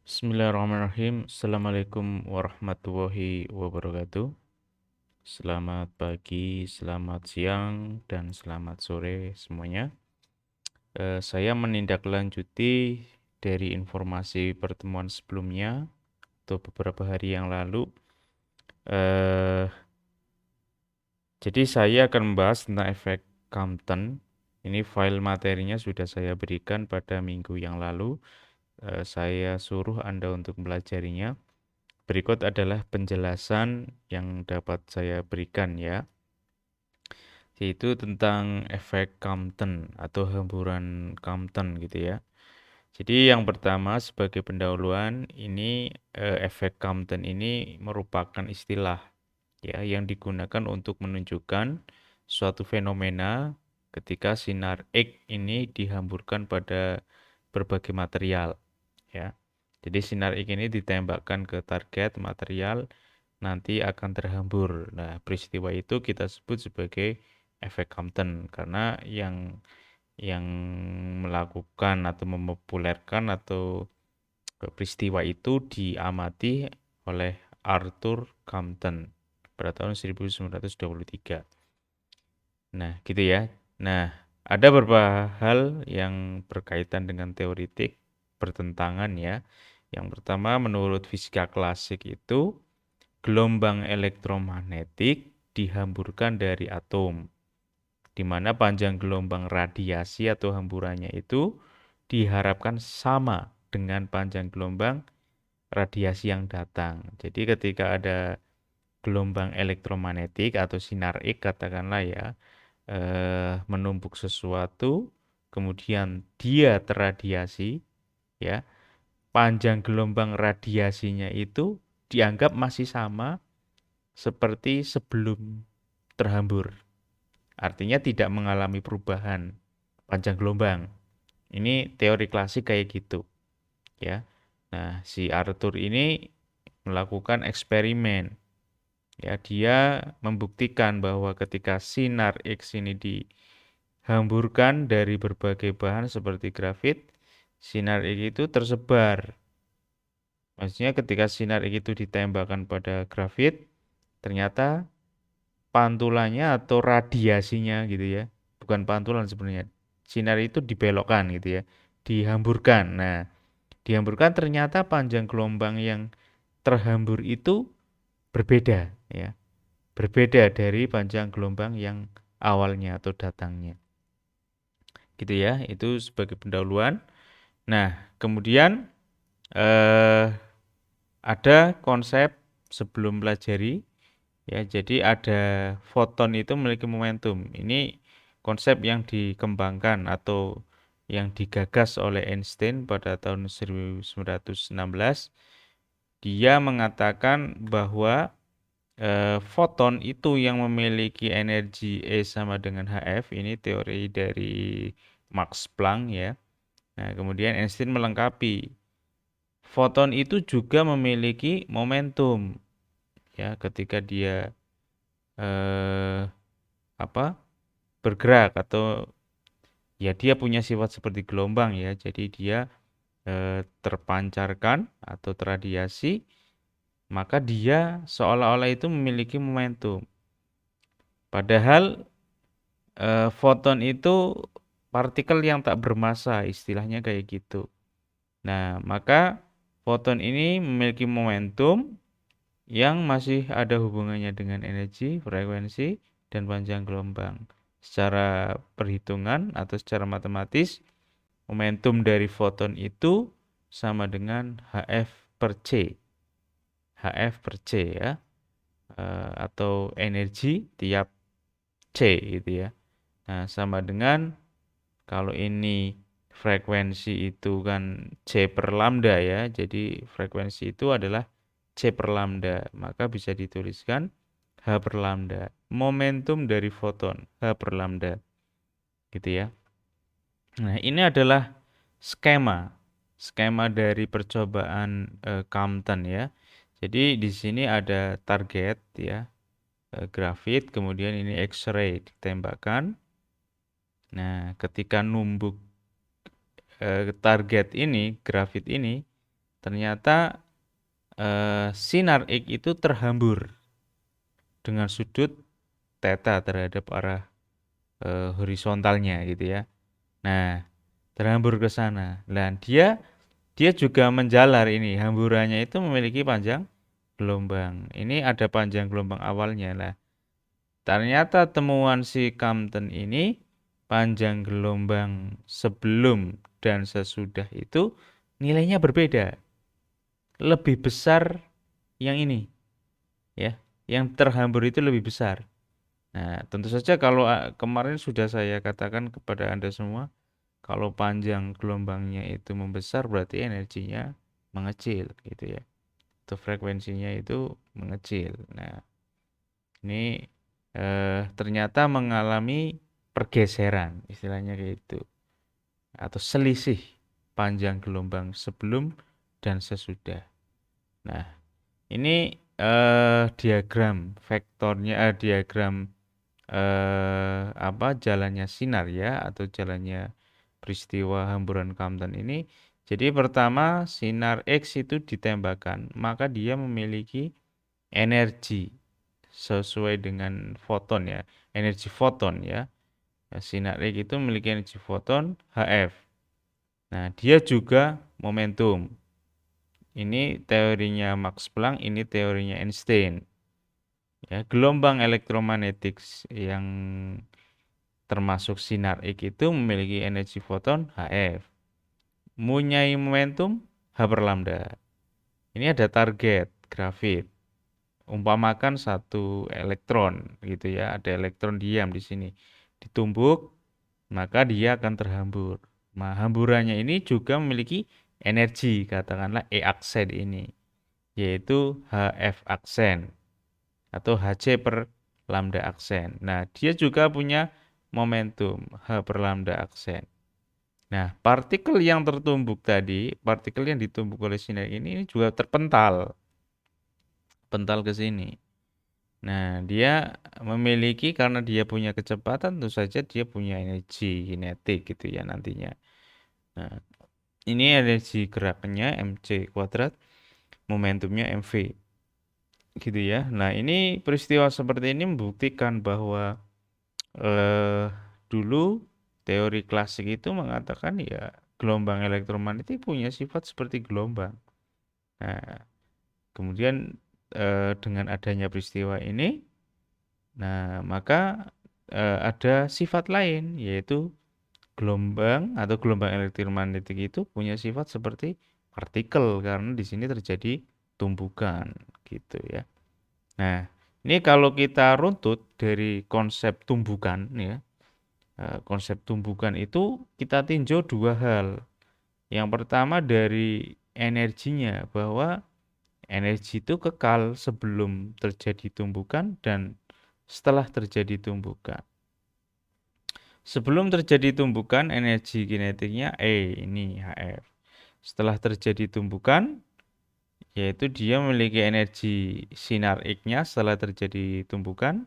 Bismillahirrahmanirrahim. Assalamualaikum warahmatullahi wabarakatuh. Selamat pagi, selamat siang, dan selamat sore semuanya. Saya menindaklanjuti dari informasi pertemuan sebelumnya atau beberapa hari yang lalu. Eh, jadi saya akan membahas tentang efek Compton. Ini file materinya sudah saya berikan pada minggu yang lalu. Saya suruh Anda untuk mempelajarinya. Berikut adalah penjelasan yang dapat saya berikan ya, yaitu tentang efek Compton atau hemburan Compton gitu ya. Jadi yang pertama sebagai pendahuluan ini efek Compton ini merupakan istilah ya yang digunakan untuk menunjukkan suatu fenomena ketika sinar X ini dihamburkan pada berbagai material ya. Jadi sinar X ini ditembakkan ke target material nanti akan terhambur. Nah, peristiwa itu kita sebut sebagai efek Compton karena yang melakukan atau mempopulerkan atau peristiwa itu diamati oleh Arthur Compton pada tahun 1923. Nah, gitu ya. Nah, ada beberapa hal yang berkaitan dengan teoritik bertentangan ya. Yang pertama, menurut fisika klasik itu gelombang elektromagnetik dihamburkan dari atom, di mana panjang gelombang radiasi atau hamburannya itu diharapkan sama dengan panjang gelombang radiasi yang datang. Jadi ketika ada gelombang elektromagnetik atau sinar X katakanlah ya, menumpuk sesuatu, kemudian dia terradiasi, ya, panjang gelombang radiasinya itu dianggap masih sama seperti sebelum terhambur. Artinya tidak mengalami perubahan panjang gelombang. Ini teori klasik kayak gitu, ya. Nah, si Arthur ini melakukan eksperimen. Ya, dia membuktikan bahwa ketika sinar X ini dihamburkan dari berbagai bahan seperti grafit, sinar X itu tersebar. Maksudnya ketika sinar X itu ditembakkan pada grafit, ternyata pantulannya atau radiasinya gitu ya, bukan pantulan sebenarnya, sinar itu dibelokkan gitu ya, dihamburkan. Nah, dihamburkan ternyata panjang gelombang yang terhambur itu berbeda ya, berbeda dari panjang gelombang yang awalnya atau datangnya gitu ya. Itu sebagai pendahuluan. Nah, kemudian eh, ada konsep sebelum pelajari. Ya, jadi ada foton itu memiliki momentum. Ini konsep yang dikembangkan atau yang digagas oleh Einstein pada tahun 1916. Dia mengatakan bahwa foton itu yang memiliki energi E sama dengan HF. Ini teori dari Max Planck ya. Nah, kemudian Einstein melengkapi. Foton itu juga memiliki momentum ya ketika dia eh, apa bergerak atau ya dia punya sifat seperti gelombang ya. Jadi dia terpancarkan atau terradiasi, maka dia seolah-olah itu memiliki momentum. Padahal foton itu partikel yang tak bermassa, istilahnya kayak gitu. Nah, maka foton ini memiliki momentum yang masih ada hubungannya dengan energi, frekuensi, dan panjang gelombang. Secara perhitungan atau secara matematis, momentum dari foton itu sama dengan HF per C. HF per C ya, atau energi tiap C gitu ya. Nah, sama dengan kalau ini frekuensi itu kan C per lambda ya. Jadi frekuensi itu adalah C per lambda. Maka bisa dituliskan H per lambda. Momentum dari foton H per lambda. Gitu ya. Nah, ini adalah skema. Skema dari percobaan Compton ya. Jadi di sini ada target ya, grafit, kemudian ini X-ray ditembakkan. Nah, ketika numbuk target ini, grafit ini, ternyata sinar X itu terhambur dengan sudut theta terhadap arah horizontalnya gitu ya. Nah, terhambur ke sana. Dan dia juga menjalar ini, hamburannya itu memiliki panjang gelombang. Ini ada panjang gelombang awalnya lah. Ternyata temuan si Compton ini panjang gelombang sebelum dan sesudah itu nilainya berbeda. Lebih besar yang ini, ya. Yang terhambur itu lebih besar. Nah, tentu saja kalau kemarin sudah saya katakan kepada Anda semua, kalau panjang gelombangnya itu membesar berarti energinya mengecil gitu ya. Atau frekuensinya itu mengecil. Nah, ini ternyata mengalami pergeseran istilahnya gitu atau selisih panjang gelombang sebelum dan sesudah. Nah, ini diagram vektornya diagram apa jalannya sinar ya atau jalannya peristiwa hamburan Compton ini. Jadi pertama sinar X itu ditembakkan, maka dia memiliki energi sesuai dengan foton ya, energi foton ya. Sinar X itu memiliki energi foton HF. Nah, dia juga momentum. Ini teorinya Max Planck, ini teorinya Einstein. Ya, gelombang elektromagnetik yang termasuk sinar X itu memiliki energi foton HF. Mempunyai momentum H per lambda. Ini ada target grafit. Umpamakan satu elektron gitu ya, ada elektron diam di sini. Ditumbuk, maka dia akan terhambur. Nah, hamburannya ini juga memiliki energi, katakanlah E aksen ini, yaitu HF aksen atau HC per lambda aksen. Nah, dia juga punya momentum H per lambda aksen. Nah, partikel yang tertumbuk tadi, partikel yang ditumbuk oleh sinar ini juga terpental, pental ke sini. Nah, dia memiliki karena dia punya kecepatan, tentu saja dia punya energi kinetik gitu ya nantinya. Nah, ini energi geraknya mc kuadrat, momentumnya mv, gitu ya. Nah, ini peristiwa seperti ini membuktikan bahwa eh, dulu teori klasik itu mengatakan ya gelombang elektromagnetik punya sifat seperti gelombang. Nah, kemudian dengan adanya peristiwa ini, nah maka ada sifat lain yaitu gelombang atau gelombang elektromagnetik itu punya sifat seperti partikel karena di sini terjadi tumbukan gitu ya. Nah, ini kalau kita runtut dari konsep tumbukan ya, konsep tumbukan itu kita tinjau dua hal. Yang pertama dari energinya bahwa energi itu kekal sebelum terjadi tumbukan dan setelah terjadi tumbukan. Sebelum terjadi tumbukan energi kinetiknya E ini HF. Setelah terjadi tumbukan yaitu dia memiliki energi sinar X-nya setelah terjadi tumbukan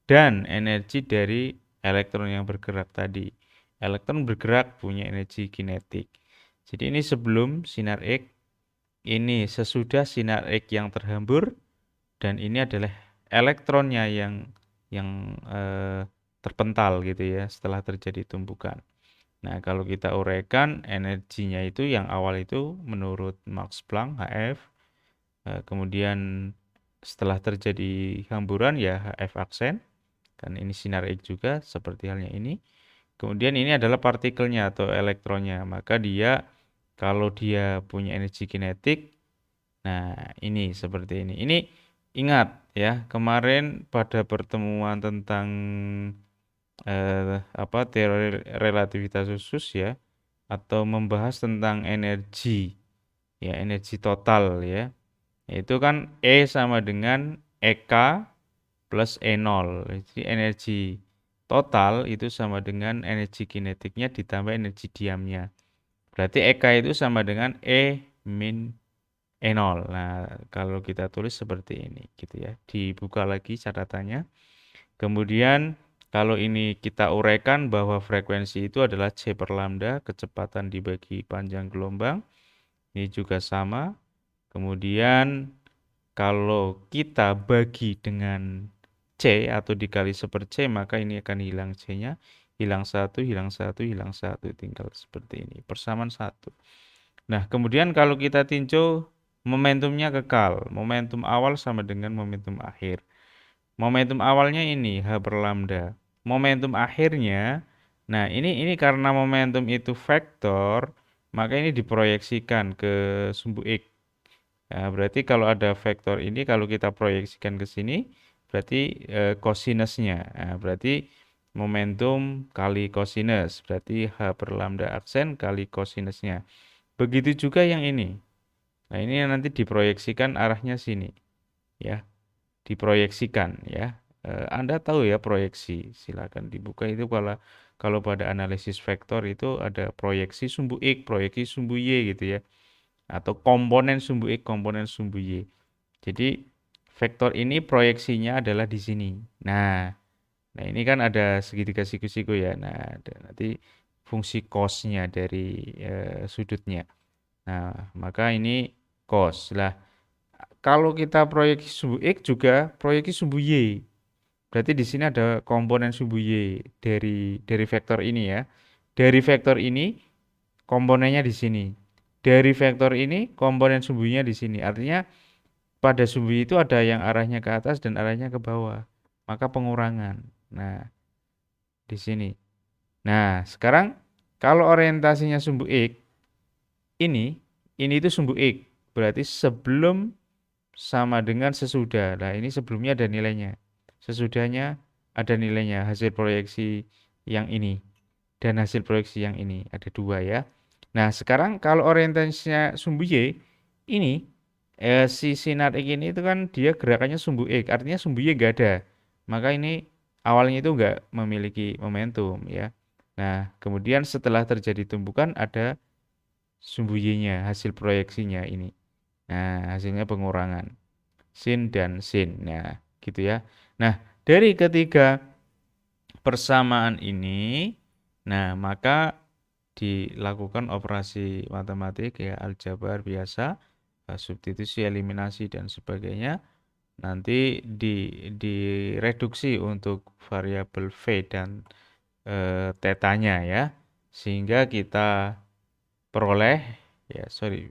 dan energi dari elektron yang bergerak tadi. Elektron bergerak punya energi kinetik. Jadi ini sebelum sinar X, ini sesudah sinar X yang terhambur, dan ini adalah elektronnya yang terpental gitu ya setelah terjadi tumbukan. Nah, kalau kita uraikan energinya itu yang awal itu menurut Max Planck HF, kemudian setelah terjadi hamburan ya HF aksen, kan ini sinar X juga seperti halnya ini. Kemudian ini adalah partikelnya atau elektronnya, maka dia kalau dia punya energi kinetik, nah ini seperti ini. Ini ingat ya, kemarin pada pertemuan tentang apa teori relativitas khusus ya, atau membahas tentang energi ya, energi total ya. Itu kan E sama dengan EK plus E0. Jadi energi total itu sama dengan energi kinetiknya ditambah energi diamnya. Berarti EK itu sama dengan E min E0. Nah, kalau kita tulis seperti ini gitu ya. Dibuka lagi catatannya. Kemudian kalau ini kita uraikan bahwa frekuensi itu adalah C per lambda, kecepatan dibagi panjang gelombang, Ini juga sama. Kemudian kalau kita bagi dengan C atau dikali seper C, maka ini akan hilang C-nya. Hilang satu, hilang satu, hilang satu. Tinggal seperti ini. Persamaan satu. Nah, kemudian kalau kita tinjau momentumnya kekal. Momentum awal sama dengan momentum akhir. Momentum awalnya ini H per lambda. Momentum akhirnya, nah ini karena momentum itu vektor, maka ini diproyeksikan ke sumbu X. Nah, berarti kalau ada vektor ini, kalau kita proyeksikan ke sini, berarti kosinusnya. Nah, berarti momentum kali kosinus, berarti H per lambda aksen kali kosinusnya. Begitu juga yang ini. Nah, ini nanti diproyeksikan arahnya sini, ya, diproyeksikan, ya. Anda tahu ya proyeksi, silakan dibuka itu kalau pada analisis vektor itu ada proyeksi sumbu X, proyeksi sumbu Y gitu ya, atau komponen sumbu X, komponen sumbu Y. Jadi vektor ini proyeksinya adalah di sini. Nah, ini kan ada segitiga siku-siku ya. Nah, ada nanti fungsi cosnya dari sudutnya. Nah, maka ini cos. Lah, kalau kita proyeksi sumbu X juga proyeksi sumbu Y. Berarti di sini ada komponen sumbu Y dari vektor ini ya. Dari vektor ini komponennya di sini. Dari vektor ini komponen sumbunya di sini. Artinya pada sumbu itu ada yang arahnya ke atas dan arahnya ke bawah. Maka pengurangan. Nah, di sini. Nah, sekarang kalau orientasinya sumbu X, ini itu sumbu X. Berarti sebelum sama dengan sesudah. Nah, ini sebelumnya ada nilainya. Sesudahnya ada nilainya. Hasil proyeksi yang ini dan hasil proyeksi yang ini. Ada dua ya. Nah, sekarang kalau orientasinya sumbu Y, ini si sinar X ini itu kan dia gerakannya sumbu X. Artinya sumbu Y nggak ada. Maka ini awalnya itu nggak memiliki momentum ya. Nah, kemudian setelah terjadi tumpukan ada sumbu Y-nya, hasil proyeksinya ini. Nah, hasilnya pengurangan sin dan sin. Nah, gitu ya. Nah, dari ketiga persamaan ini, nah maka dilakukan operasi matematik ya, aljabar biasa, substitusi, eliminasi dan sebagainya. Nanti direduksi untuk variabel V dan tetanya ya, sehingga kita peroleh ya, sorry,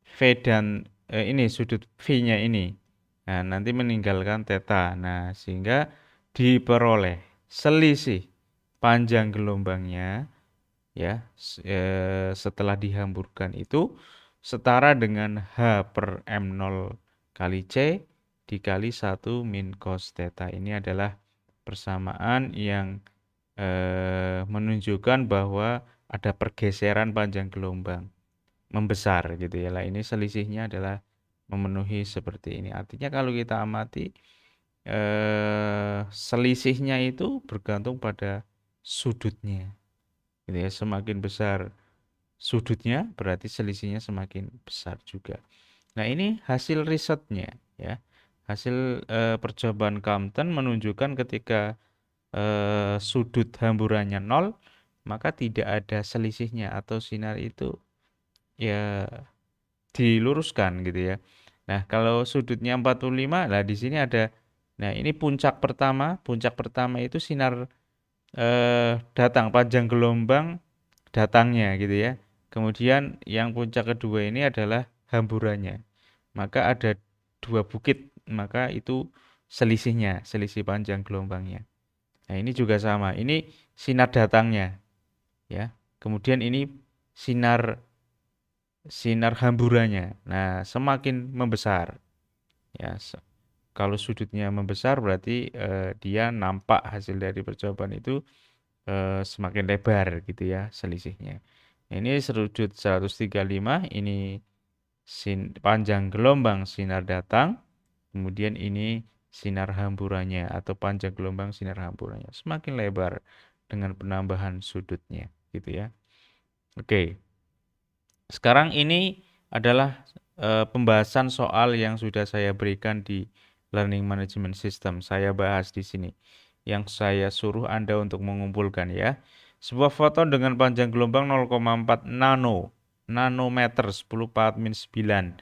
V dan ini sudut V-nya ini. Nah, nanti meninggalkan theta. Nah, sehingga diperoleh selisih panjang gelombangnya ya setelah dihamburkan itu setara dengan H per M0 kali C dikali 1 min cos theta. Ini adalah persamaan yang menunjukkan bahwa ada pergeseran panjang gelombang membesar gitu ya. Lah ini selisihnya adalah memenuhi seperti ini. Artinya kalau kita amati selisihnya itu bergantung pada sudutnya. Gitu ya. Semakin besar sudutnya berarti selisihnya semakin besar juga. Nah, ini hasil risetnya ya. Hasil percobaan Compton menunjukkan ketika sudut hamburannya 0, maka tidak ada selisihnya atau sinar itu ya diluruskan gitu ya. Nah, kalau sudutnya 45, nah di sini ada, nah ini puncak pertama itu sinar datang, panjang gelombang datangnya gitu ya. Kemudian yang puncak kedua ini adalah hamburannya. Maka ada dua bukit, maka itu selisihnya, selisih panjang gelombangnya. Nah, ini juga sama. Ini sinar datangnya ya. Kemudian ini sinar sinar hamburannya. Nah, semakin membesar ya. Kalau sudutnya membesar berarti dia nampak hasil dari percobaan itu semakin lebar gitu ya selisihnya. Ini sudut 135, ini panjang gelombang sinar datang, kemudian ini sinar hamburannya atau panjang gelombang sinar hamburannya semakin lebar dengan penambahan sudutnya gitu ya. Oke. Sekarang ini adalah pembahasan soal yang sudah saya berikan di Learning Management System. Saya bahas di sini. Yang saya suruh Anda untuk mengumpulkan ya. Sebuah foton dengan panjang gelombang 0,4 nano nanometer 10⁻⁹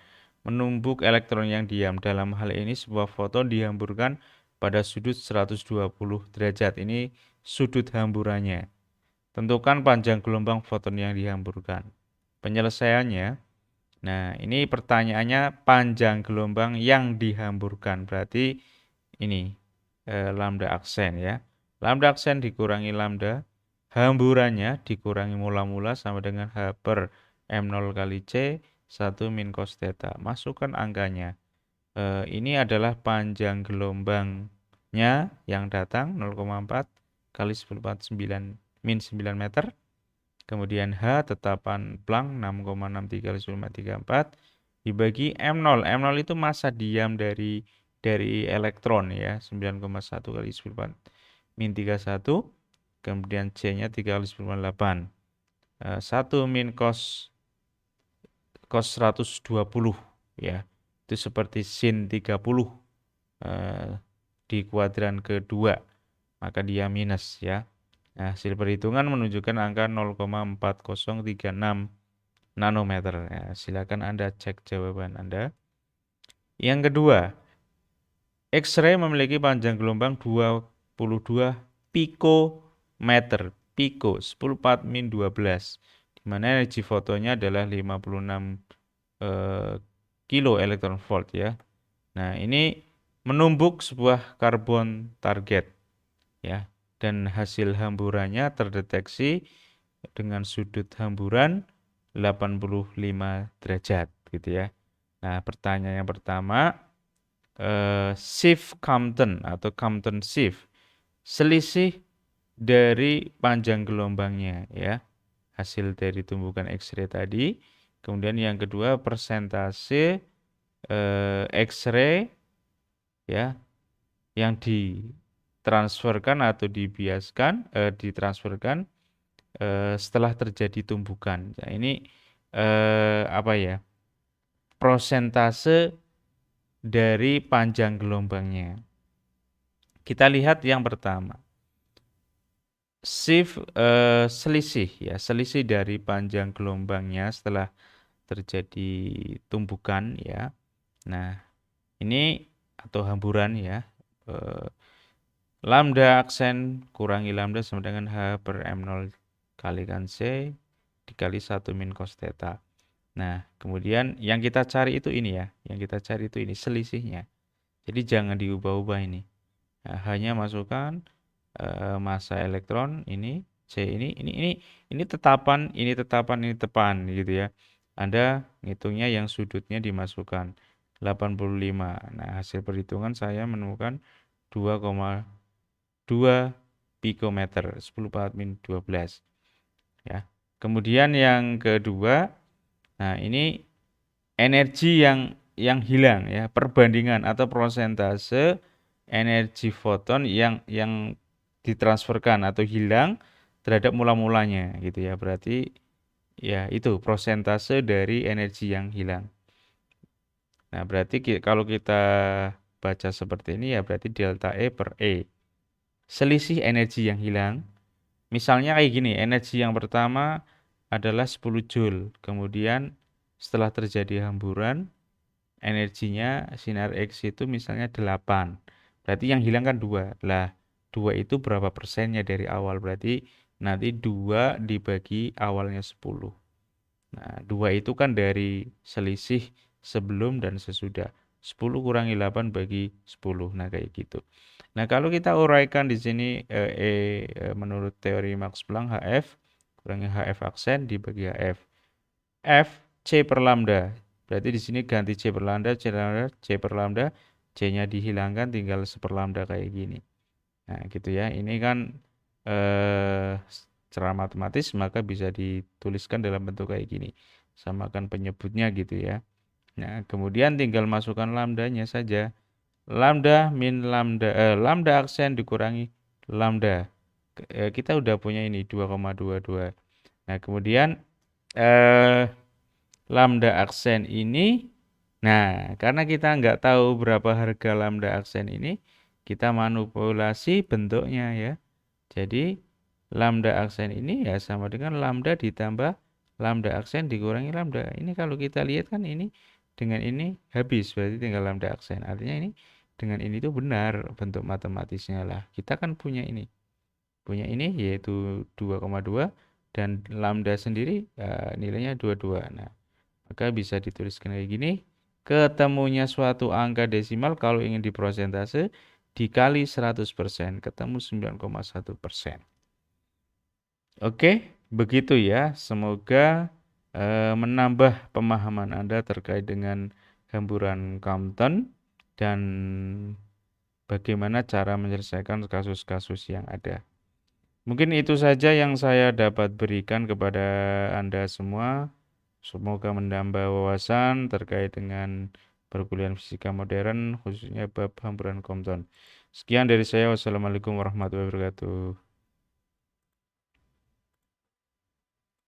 menumbuk elektron yang diam. Dalam hal ini sebuah foton dihamburkan pada sudut 120 derajat. Ini sudut hamburannya. Tentukan panjang gelombang foton yang dihamburkan. Penyelesaiannya, nah ini pertanyaannya panjang gelombang yang dihamburkan. Berarti ini lambda aksen ya. Lambda aksen dikurangi lambda hamburannya dikurangi mula-mula sama dengan H per M0 kali C 1 min cos theta. Masukkan angkanya. Ini adalah panjang gelombangnya yang datang 0,4 kali 10⁻⁹ min 9 meter. Kemudian H tetapan Planck 6,63 kali 10⁻34 dibagi M0. M0 itu massa diam dari elektron ya, 9,1 kali 10⁻⁻31. Kemudian C-nya 3 kali 10⁻8. 1 min cos 120 ya. Itu seperti sin 30 di kuadran kedua. Maka dia minus ya. Nah, hasil perhitungan menunjukkan angka 0,4036 nanometer. Ya, silakan Anda cek jawaban Anda. Yang kedua, X-ray memiliki panjang gelombang 22 pikometer. Piko 10⁻⁻12, di mana energi fotonnya adalah 56 kilo elektron volt ya. Nah, ini menumbuk sebuah karbon target ya, dan hasil hamburannya terdeteksi dengan sudut hamburan 85 derajat gitu ya. Nah, pertanyaan yang pertama, shift Compton atau Compton shift, selisih dari panjang gelombangnya ya, hasil dari tumbukan X-ray tadi. Kemudian yang kedua, persentase X-ray ya yang ditransferkan atau ditransferkan setelah terjadi tumbukan. Nah, ini apa ya? Prosentase dari panjang gelombangnya. Kita lihat yang pertama. Shift selisih ya, selisih dari panjang gelombangnya setelah terjadi tumbukan ya. Nah, ini atau hamburan ya. Lambda aksen kurangi lambda sama dengan H per M0 kalikan C dikali 1 min cos theta. Nah, kemudian yang kita cari itu ini ya. Yang kita cari itu ini selisihnya. Jadi jangan diubah-ubah ini. Nah, hanya masukkan massa elektron ini C ini tetapan, ini tepan gitu ya. Anda ngitungnya yang sudutnya dimasukkan 85. Nah, hasil perhitungan saya menemukan 2,2 pikometer 10⁻⁻12 ya. Kemudian yang kedua, nah ini energi yang hilang ya, perbandingan atau prosentase energi foton yang ditransferkan atau hilang terhadap mula-mulanya gitu ya. Berarti ya itu prosentase dari energi yang hilang. Nah, berarti kalau kita baca seperti ini ya berarti delta E per E. Selisih energi yang hilang. Misalnya kayak gini, energi yang pertama adalah 10 Joule. Kemudian setelah terjadi hamburan, energinya sinar X itu misalnya 8. Berarti yang hilang kan 2. Lah, 2 itu berapa persennya dari awal? Berarti nanti 2 dibagi awalnya 10. Nah, 2 itu kan dari selisih sebelum dan sesudah. 10 kurangi 8 bagi 10. Nah, kayak gitu. Nah, kalau kita uraikan di sini menurut teori Max Planck HF kurangi HF aksen dibagi HF. F C per lambda. Berarti di sini ganti C per lambda, C per lambda, C-nya dihilangkan tinggal seperlambda kayak gini. Nah, gitu ya. Ini kan secara matematis maka bisa dituliskan dalam bentuk kayak gini. Samakan penyebutnya gitu ya. Nah, kemudian tinggal masukkan lambdanya saja. Lambda min lambda aksen dikurangi lambda. Kita udah punya ini 2,22. Nah, kemudian lambda aksen ini, nah karena kita nggak tahu berapa harga lambda aksen ini, kita manipulasi bentuknya ya. Jadi lambda aksen ini ya sama dengan lambda ditambah lambda aksen dikurangi lambda. Ini kalau kita lihat kan ini dengan ini habis, berarti tinggal lambda aksen. Artinya ini dengan ini tuh benar bentuk matematisnya lah. Kita kan punya ini. Punya ini yaitu 2,2 dan lambda sendiri nilainya 22. Nah, maka bisa dituliskan kayak gini. Ketemunya suatu angka desimal kalau ingin diprosentase dikali 100%, ketemu 9,1%. Oke, begitu ya. Semoga menambah pemahaman Anda terkait dengan hamburan Compton dan bagaimana cara menyelesaikan kasus-kasus yang ada. Mungkin itu saja yang saya dapat berikan kepada Anda semua. Semoga menambah wawasan terkait dengan perkuliahan fisika modern, khususnya bab hamburan Compton. Sekian dari saya. Wassalamualaikum warahmatullahi wabarakatuh.